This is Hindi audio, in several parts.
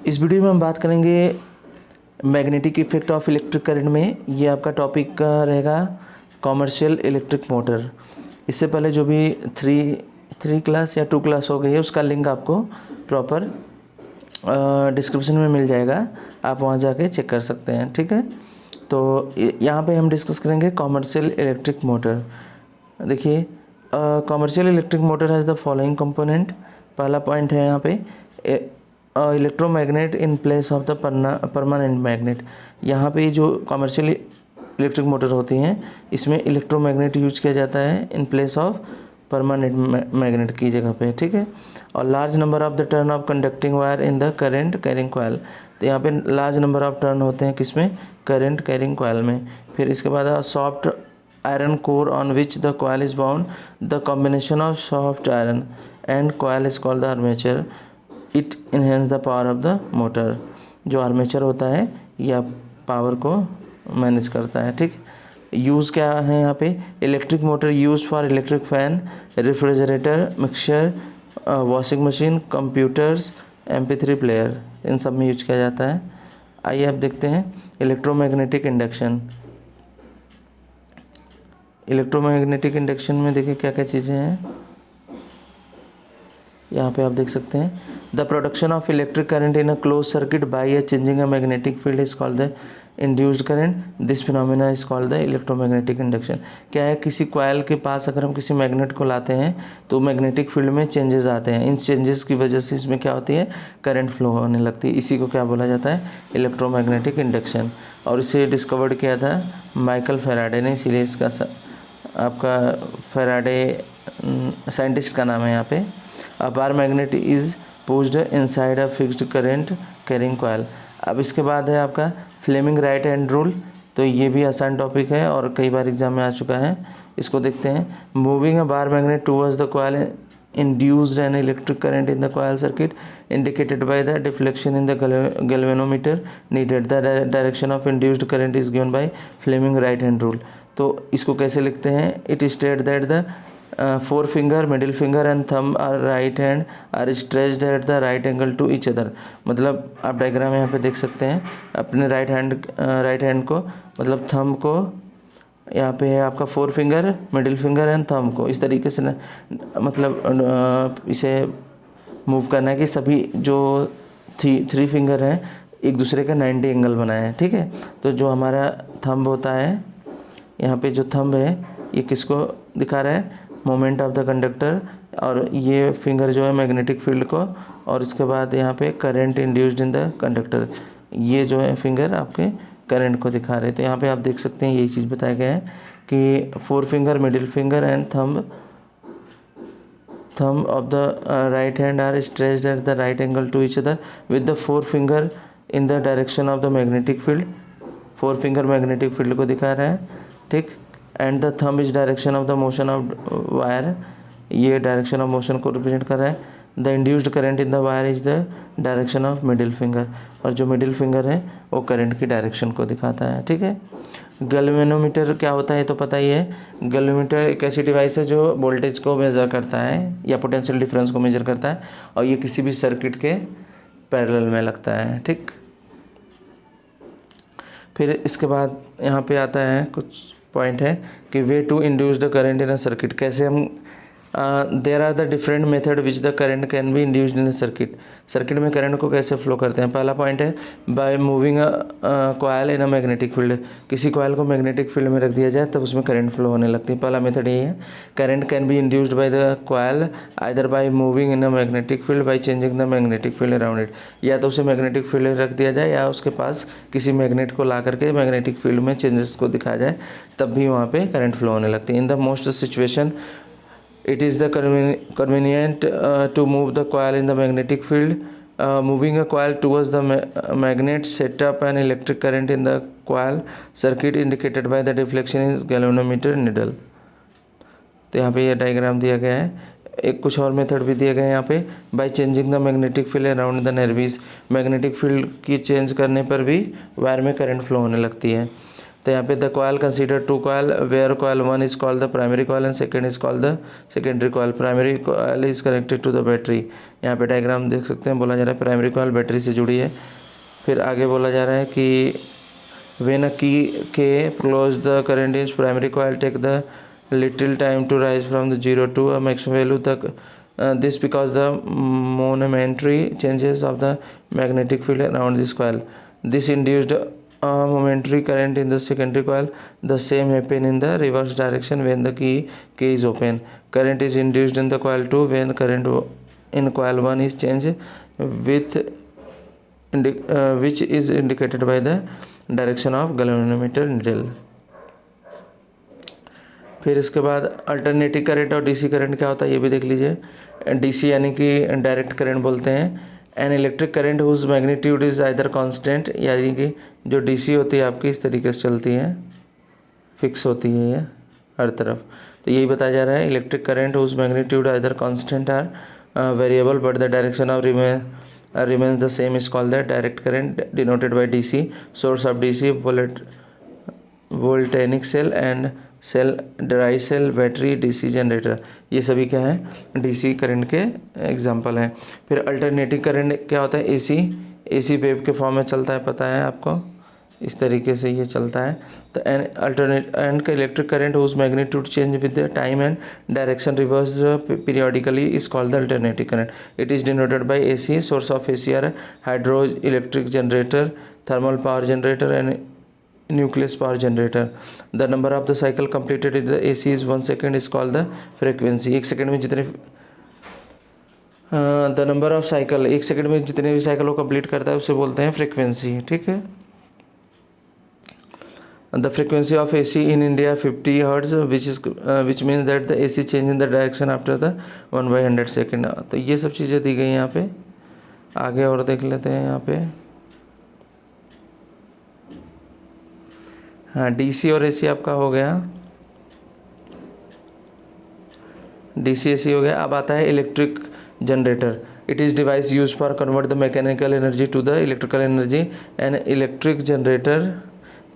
इस वीडियो में हम बात करेंगे magnetic effect of electric current में। ये आपका टॉपिक का रहेगा कॉमर्शियल इलेक्ट्रिक मोटर। इससे पहले जो भी थ्री क्लास या 2 क्लास हो गई है उसका लिंक आपको प्रॉपर डिस्क्रिप्शन में मिल जाएगा, आप वहाँ जाके चेक कर सकते हैं। ठीक है, तो यहाँ पे हम डिस्कस करेंगे कॉमर्शियल इलेक्ट्रिक मोटर। देखिए, commercial electric motor has the following component. पहला पॉइंट है यहाँ पे electromagnet in place of the permanent magnet. यहाँ पे जो कॉमर्शियल इलेक्ट्रिक मोटर होती हैं इसमें इलेक्ट्रोमैग्नेट यूज किया जाता है in place of permanent magnet की जगह पे। ठीक है, और large number of the turn off conducting wire in the current carrying coil. तो यहाँ पे लार्ज नंबर ऑफ टर्न होते हैं किसमें, करंट कैरिंग कॉइल में। फिर इसके बाद soft iron core on which the coil is bound. The combination of soft iron and coil is called the armature. It enhance the power of the motor. जो आर्मेचर होता है यह पावर को मैनेज करता है। ठीक, यूज़ क्या है यहाँ पे, electric motor use for electric fan, refrigerator, mixture, washing machine, computers, MP3 player, इन सब में यूज किया जाता है। आइए अब देखते हैं इलेक्ट्रोमैग्नेटिक इंडक्शन। इलेक्ट्रोमैग्नेटिक इंडक्शन में देखिए क्या क्या चीज़ें हैं। यहाँ पे आप देख सकते हैं, the production of electric current in a close circuit by changing a magnetic field is called the induced current. This phenomena is called the electromagnetic induction. क्या है, किसी कॉइल के पास अगर हम किसी मैग्नेट को लाते हैं तो मैग्नेटिक फील्ड में चेंजेस आते हैं। इन चेंजेस की वजह से इसमें क्या होती है, करंट फ्लो होने लगती है। इसी को क्या बोला जाता है, इलेक्ट्रोमैग्नेटिक इंडक्शन। और इसे डिस्कवर्ड किया था माइकल फैराडे ने, इसीलिए इसका आपका फैराडे साइंटिस्ट का नाम है यहाँ पे। A bar magnet is pushed inside a fixed current carrying coil। अब इसके बाद है आपका फ्लेमिंग राइट हैंड रूल। तो ये भी आसान टॉपिक है और कई बार एग्जाम में आ चुका है। इसको देखते हैं। Moving a bar magnet towards the coil induced an electric current in the coil circuit indicated by the deflection in the galvanometer needed। The direction of induced current is given by Fleming right hand rule। तो इसको कैसे लिखते हैं, it is stated that the forefinger, middle finger and thumb are right hand are stretched at the right angle to each other। मतलब आप डायग्राम यहाँ पे देख सकते हैं, अपने राइट हैंड को मतलब थंब को, यहाँ पे है आपका 4 finger, middle finger and thumb को इस तरीके से मतलब इसे मूव करना है कि सभी जो 3 फिंगर हैं एक दूसरे का 90 एंगल बनाए हैं। ठीक है, तो जो हमारा थंब होता है, यहाँ पे जो थंब है ये किसको दिखा रहा है, मोमेंट ऑफ द कंडक्टर, और ये फिंगर जो है मैग्नेटिक फील्ड को, और इसके बाद यहाँ पे current induced in the conductor, ये जो है फिंगर आपके करंट को दिखा रहे हैं। तो यहाँ पे आप देख सकते हैं यही चीज़ बताया गया है कि 4 finger, middle finger and thumb of the right hand are stretched at the right angle to each other with the 4 finger in the direction of the magnetic field। 4 finger magnetic field को दिखा रहा है। ठीक, and the thumb is direction of the motion of wire, ये डायरेक्शन ऑफ मोशन को रिप्रेजेंट कर रहा है। The induced current in the wire is the direction of middle finger, और जो मिडिल फिंगर है वो करंट की डायरेक्शन को दिखाता है। ठीक है, गैल्वेनोमीटर क्या होता है तो पता ही है। गैल्वेनोमीटर एक ऐसी डिवाइस है जो वोल्टेज को मेज़र करता है या पोटेंशियल डिफरेंस को मेज़र करता है, और ये किसी भी सर्किट के पैरेलल में लगता है। ठीक, फिर इसके बाद यहाँ पे आता है कुछ पॉइंट है कि way to induce the current in a circuit. कैसे हम there are the different method which the current can be induced in a circuit. Circuit में करंट को कैसे फ्लो करते हैं। पहला पॉइंट है by moving coil in a magnetic field. किसी कॉइल को मैग्नेटिक फील्ड में रख दिया जाए तब उसमें करंट फ्लो होने लगती है। पहला मेथड यही है। Current can be induced by the coil either by moving in a magnetic field by changing the magnetic field around it. या तो उसे मैग्नेटिक फील्ड में रख दिया जाए या उसके पास किसी मैग्नेट को ला करके मैग्नेटिक फील्ड में चेंजेस को दिखाया जाए, तब भी वहाँ पे करंट फ्लो होने लगती है। In the most situation it is the convenient to move the coil in the magnetic field। Moving a coil towards the magnet set up an electric current in the coil circuit indicated by the deflection in galvanometer needle। तो यहाँ पे ये डायग्राम दिया गया है। एक कुछ और मेथड भी दिए गए हैं यहाँ पे, by changing the magnetic field around the nerves. Magnetic field की चेंज करने पर भी वायर में करंट फ्लो होने लगती है। तो यहाँ पे the coil consider two coil where coil 1 is called the primary coil and second is called the secondary coil. Primary coil is connected to the battery. यहाँ पे डायग्राम देख सकते हैं, बोला जा रहा है प्राइमरी कॉयल बैटरी से जुड़ी है। फिर आगे बोला जा रहा है कि when a key K close the current is primary coil take the little time to rise from the 0 to a maximum value तक, this because the momentary changes of the magnetic field around this coil. This induced a momentary current in the secondary coil. The same happen in the reverse direction when the key is open. Current is induced in the coil 2 when current in coil 1 is changed with which is indicated by the direction of galvanometer needle. फिर इसके बाद अल्टरनेटिव करंट और डीसी करंट क्या होता है ये भी देख लीजिए। डीसी यानी कि डायरेक्ट करंट बोलते हैं। An electric current whose magnitude is either constant, यानी कि जो डीसी होती है आपकी इस तरीके से चलती है, फिक्स होती है ये हर तरफ। तो यही बताया जा रहा है electric current whose magnitude either constant or variable but the direction of remains the same is called the direct current denoted by DC. Source of DC voltaic cell and cell, dry cell, battery, DC generator, ये सभी क्या है डीसी करंट के एग्जांपल हैं। फिर अल्टरनेटिव करंट क्या होता है, एसी वेव के फॉर्म में चलता है, पता है आपको, इस तरीके से ये चलता है। तो एंड का electric current whose magnitude change with the time and direction reverse periodically is called the alternative current. It is denoted by AC. Source of AC are hydro electric generator, thermal power generator and nucleus power generator. The number of the cycle completed in the AC is 1 second is called the frequency. एक सेकंड में जितने the number of cycle, एक सेकंड में जितने भी साइकिल वो कंप्लीट करता है उसे बोलते हैं फ्रीक्वेंसी, ठीक है। The frequency of AC in India 50 Hz, which means that the AC change in the direction after the 1/100 second. तो ये सब चीज़ें दी गई हैं यहाँ पे। आगे और देख लेते हैं यहाँ पे। हाँ, डीसी और एसी आपका हो गया, डीसी एसी हो गया। अब आता है electric generator. It is device use for convert the mechanical energy to the electrical energy. And electric generator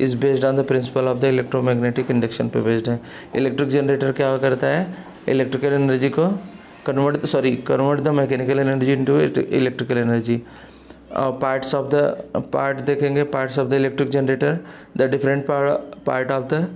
is based on the principle of the electromagnetic induction पे बेस्ड है। इलेक्ट्रिक जनरेटर क्या करता है, इलेक्ट्रिकल एनर्जी को convert the mechanical energy into electrical energy. Parts of the part देखेंगे, parts of the electric generator. The different part of the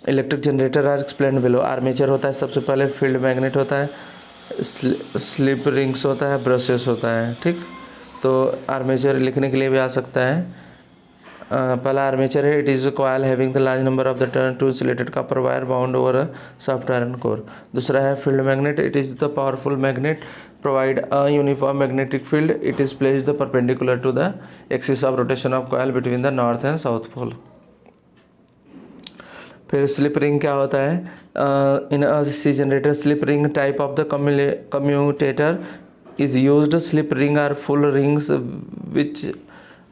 electric generator are explain below. Armature होता है सबसे पहले, फील्ड मैग्नेट होता है, स्लिप रिंग्स होता है, ब्रशेस होता है, ठीक। तो आर्मेचर लिखने के लिए भी आ सकता है। पहला आर्मेचर है, it is a coil having the large number of the turn to insulated copper wire bound over a soft iron core. दूसरा है field magnet, it is the powerful magnet provide a uniform magnetic field. It is placed the perpendicular to the axis of rotation of coil between the north and south pole. फिर स्लिप रिंग क्या होता है, in A C generator slip ring type of the commutator is used. Slip ring are full rings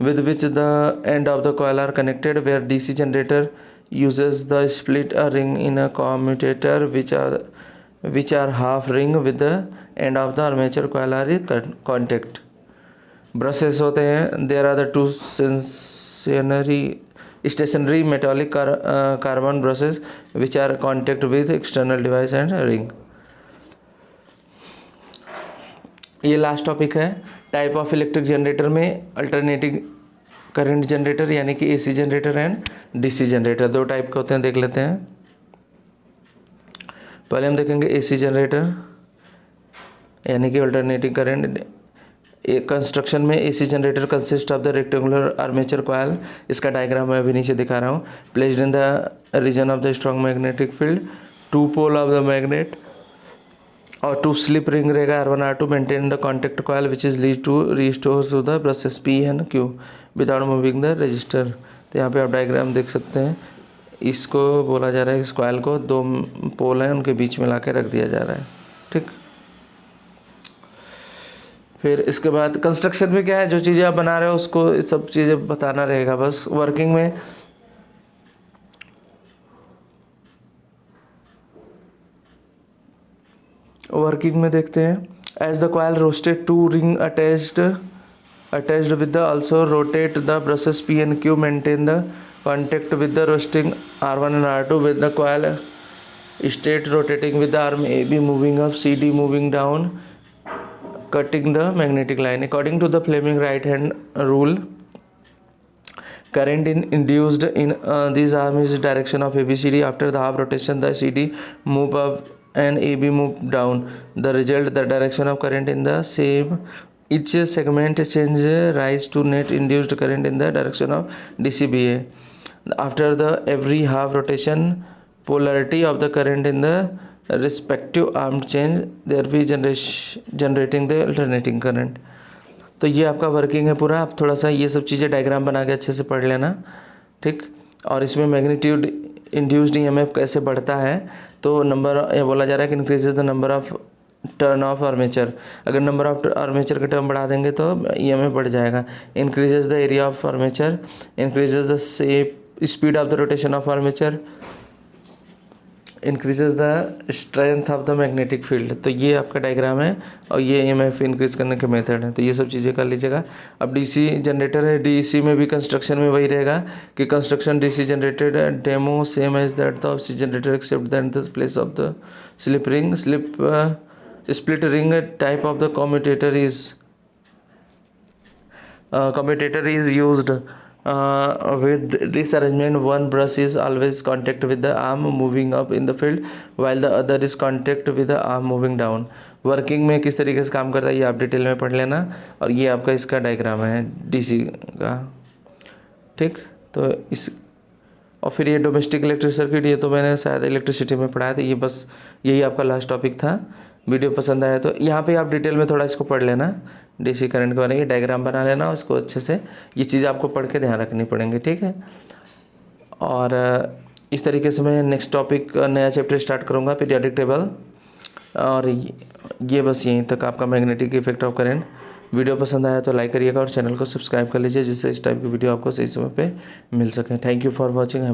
with which the end of the coil are connected, where DC generator uses the split a ring in a commutator which are half ring with the end of the armature coil are in contact. Brushes होते हैं, there are the two stationary metallic carbon brushes which are contact with external device and ring. ये लास्ट टॉपिक है। टाइप ऑफ इलेक्ट्रिक जनरेटर में अल्टरनेटिव करंट जनरेटर यानी कि AC generator and DC generator, दो टाइप के होते हैं, देख लेते हैं। पहले हम देखेंगे एसी जनरेटर यानी कि अल्टरनेटिव करंट। कंस्ट्रक्शन में AC generator consist of the rectangular armature coil. इसका डायग्राम मैं अभी नीचे दिखा रहा हूँ। Placed in the region of the strong magnetic field, two pole of the magnet और टू स्लिप रिंग रहेगा R1 R2 maintain the contact coil which is lead to restore to the brushes P and Q without moving the register. तो यहाँ पे आप डायग्राम देख सकते हैं। इसको बोला जा रहा है, इस कॉयल को दो पोल हैं उनके बीच में ला के रख दिया जा रहा है, ठीक। फिर इसके बाद कंस्ट्रक्शन में क्या है, जो चीज़ें आप बना रहे हो उसको सब चीज़ें बताना रहेगा बस। वर्किंग में देखते हैं। As the coil rotated two ring attached with the also rotate the brushes P and Q, maintain the contact with the rotating R1 and R2 with the coil state rotating with the arm AB moving up, CD moving down, cutting the magnetic line. According to the Fleming right hand rule, current induced in this arm is direction of ABCD. After the half rotation, the CD move up and AB move down. The result, the direction of current in the same each segment change rise to net induced current in the direction of DCBA. After the every half rotation, polarity of the current in the respective arm change, thereby generating the alternating current. तो ये आपका वर्किंग है पूरा. आप थोड़ा सा ये सब चीज़ें डायग्राम बना के अच्छे से पढ़ लेना, ठीक. और इसमें मैग्नीट्यूड इंड्यूस्ड ईएमएफ कैसे बढ़ता है, तो नंबर ये बोला जा रहा है कि increases the number of turn off armature. अगर नंबर ऑफ आर्मेचर का टर्न बढ़ा देंगे तो ईएमएफ बढ़ जाएगा. Increases the area of armature, increases the speed of the rotation of armature, increases the strength of the magnetic field. तो ये आपका डायग्राम है और ये ईएमएफ इंक्रीज करने के मेथड है. तो ये सब चीज़ें कर लीजिएगा. अब डीसी जनरेटर है, डीसी में भी कंस्ट्रक्शन में वही रहेगा कि construction DC generated demo same as that the C generator except that the place of the slip ring split ring type of the commutator is used with this arrangement. One brush is always contact with the arm moving up in the field while the other is contact with the arm moving down. Working में किस तरीके से काम करता है ये आप डिटेल में पढ़ लेना. और ये आपका इसका डायग्राम है डीसी का, ठीक. तो इस और फिर ये डोमेस्टिक इलेक्ट्रिक सर्किट, ये तो मैंने शायद इलेक्ट्रिसिटी में पढ़ाया था. ये बस यही आपका लास्ट टॉपिक था. वीडियो पसंद आया तो यहाँ पे आप डिटेल में थोड़ा इसको पढ़ लेना, डीसी करंट के बारे में डायग्राम बना लेना उसको अच्छे से. ये चीज़ आपको पढ़ के ध्यान रखनी पड़ेंगी, ठीक है. और इस तरीके से मैं नेक्स्ट टॉपिक नया चैप्टर स्टार्ट करूँगा, पीरियोडिक टेबल. और ये बस यहीं तक आपका magnetic effect of current. Video पसंद आया तो लाइक करिएगा और चैनल को सब्सक्राइब कर लीजिए जिससे इस टाइप की वीडियो आपको सही समय पे मिल सके. Thank you for watching.